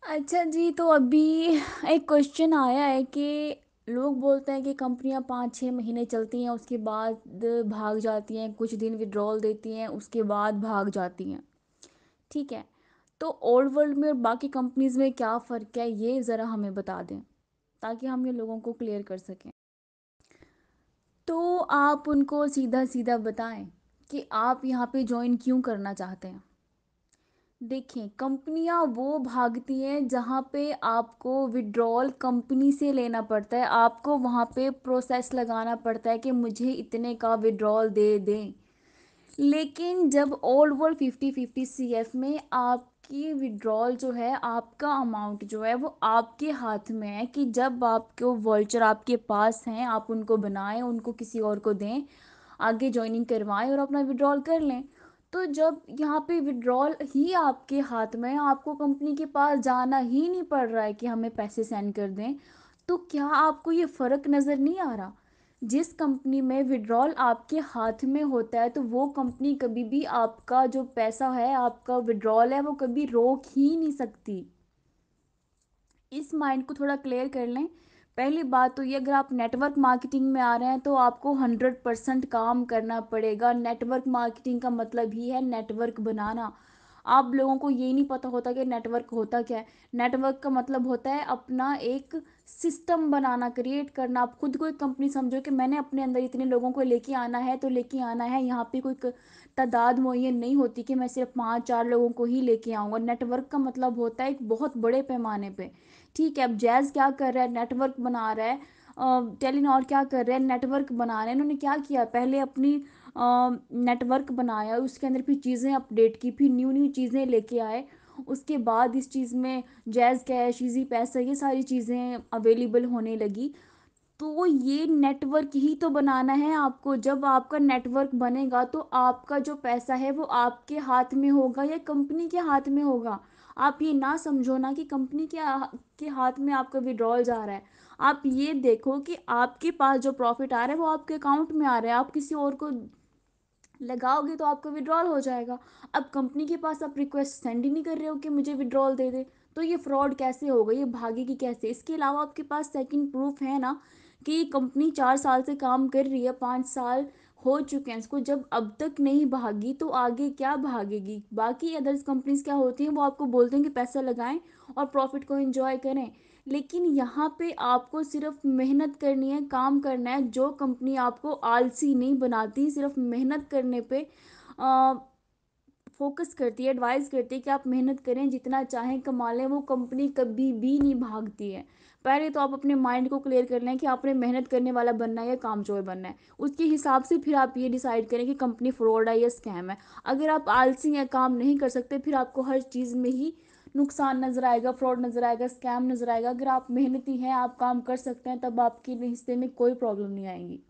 अच्छा जी, तो अभी एक क्वेश्चन आया है कि लोग बोलते हैं कि कंपनियां 5-6 महीने चलती हैं, उसके बाद भाग जाती हैं, कुछ दिन विड्रॉल देती हैं, उसके बाद भाग जाती हैं। ठीक है। तो ओल्ड वर्ल्ड में और बाकी कंपनीज में क्या फ़र्क है, ये ज़रा हमें बता दें ताकि हम ये लोगों को क्लियर कर सकें। तो आप उनको सीधा सीधा बताएं कि आप यहाँ पे ज्वाइन क्यों करना चाहते हैं। देखें, कंपनियां वो भागती हैं जहाँ पे आपको विड्रॉल कंपनी से लेना पड़ता है, आपको वहाँ पे प्रोसेस लगाना पड़ता है कि मुझे इतने का विड्रॉल दे दें। लेकिन जब ओल्ड वर्ल्ड 50-50 सीएफ में आपकी विड्रॉल जो है, आपका अमाउंट जो है वो आपके हाथ में है कि जब आपको वॉल्चर आपके पास हैं आप उनको बनाएं, उनको किसी और को दें, आगे ज्वाइनिंग करवाएं और अपना विड्रॉल कर लें। तो जब यहाँ पे विड्रॉल ही आपके हाथ में है, आपको कंपनी के पास जाना ही नहीं पड़ रहा है कि हमें पैसे सेंड कर दें, तो क्या आपको ये फ़र्क नज़र नहीं आ रहा। जिस कंपनी में विड्रॉल आपके हाथ में होता है तो वो कंपनी कभी भी आपका जो पैसा है, आपका विड्रॉल है, वो कभी रोक ही नहीं सकती। इस माइंड को थोड़ा क्लियर कर लें। पहली बात तो ये, अगर आप नेटवर्क मार्केटिंग में आ रहे हैं तो आपको 100% काम करना पड़ेगा। नेटवर्क मार्केटिंग का मतलब ही है नेटवर्क बनाना। आप लोगों को ये नहीं पता होता कि नेटवर्क होता क्या है। नेटवर्क का मतलब होता है अपना एक सिस्टम बनाना, क्रिएट करना। आप खुद को एक कंपनी समझो कि मैंने अपने अंदर इतने लोगों को लेके आना है तो लेके आना है। यहाँ पे कोई तादाद मुअय्यन नहीं होती कि मैं सिर्फ 5-4 लोगों को ही लेके आऊँगा। नेटवर्क का मतलब होता है एक बहुत बड़े पैमाने पे। ठीक है, अब जैज़ क्या कर रहा है, नेटवर्क बना रहा है। टेलीनॉर क्या कर रहे हैं, नेटवर्क बना रहे हैं। इन्होंने क्या किया, पहले अपनी नेटवर्क बनाया, उसके अंदर फिर चीज़ें अपडेट की, फिर न्यू न्यू चीज़ें लेके आए। उसके बाद इस चीज़ में जैज़ कैश, इजी पैसा, ये सारी चीज़ें अवेलेबल होने लगी। तो ये नेटवर्क ही तो बनाना है आपको। जब आपका नेटवर्क बनेगा तो आपका जो पैसा है वो आपके हाथ में होगा या कंपनी के हाथ में होगा। आप ये ना समझो ना कि कंपनी के हाथ में आपका विड्रॉल जा रहा है। आप ये देखो कि आपके पास जो प्रॉफिट आ रहा है वो आपके अकाउंट में आ रहा है। आप किसी और को लगाओगे तो आपका विड्रॉल हो जाएगा। अब कंपनी के पास आप रिक्वेस्ट सेंड ही नहीं कर रहे हो कि मुझे विड्रॉल दे दे, तो ये फ्रॉड कैसे होगा, ये भागेगी कैसे। इसके अलावा आपके पास सेकंड प्रूफ है ना कि कंपनी 4 साल से काम कर रही है, 5 साल हो चुके हैं इसको। जब अब तक नहीं भागी तो आगे क्या भागेगी। बाकी अदर्स कंपनीज क्या होती हैं, वो आपको बोलते हैं कि पैसा लगाएं और प्रॉफिट को एंजॉय करें। लेकिन यहाँ पे आपको सिर्फ मेहनत करनी है, काम करना है। जो कंपनी आपको आलसी नहीं बनाती, सिर्फ मेहनत करने पे फोकस करती है, एडवाइस करती है कि आप मेहनत करें, जितना चाहें कमा लें, वो कंपनी कभी भी नहीं भागती है। पहले तो आप अपने माइंड को क्लियर कर लें कि आपने मेहनत करने वाला बनना है या कामचोर बनना है। उसके हिसाब से फिर आप ये डिसाइड करें कि कंपनी फ्रॉड है या स्कैम है। अगर आप आलसी या काम नहीं कर सकते, फिर आपको हर चीज़ में ही नुकसान नज़र आएगा, फ्रॉड नज़र आएगा, स्कैम नज़र आएगा। अगर आप मेहनती हैं, आप काम कर सकते हैं, तब आपके हिस्से में कोई प्रॉब्लम नहीं आएगी।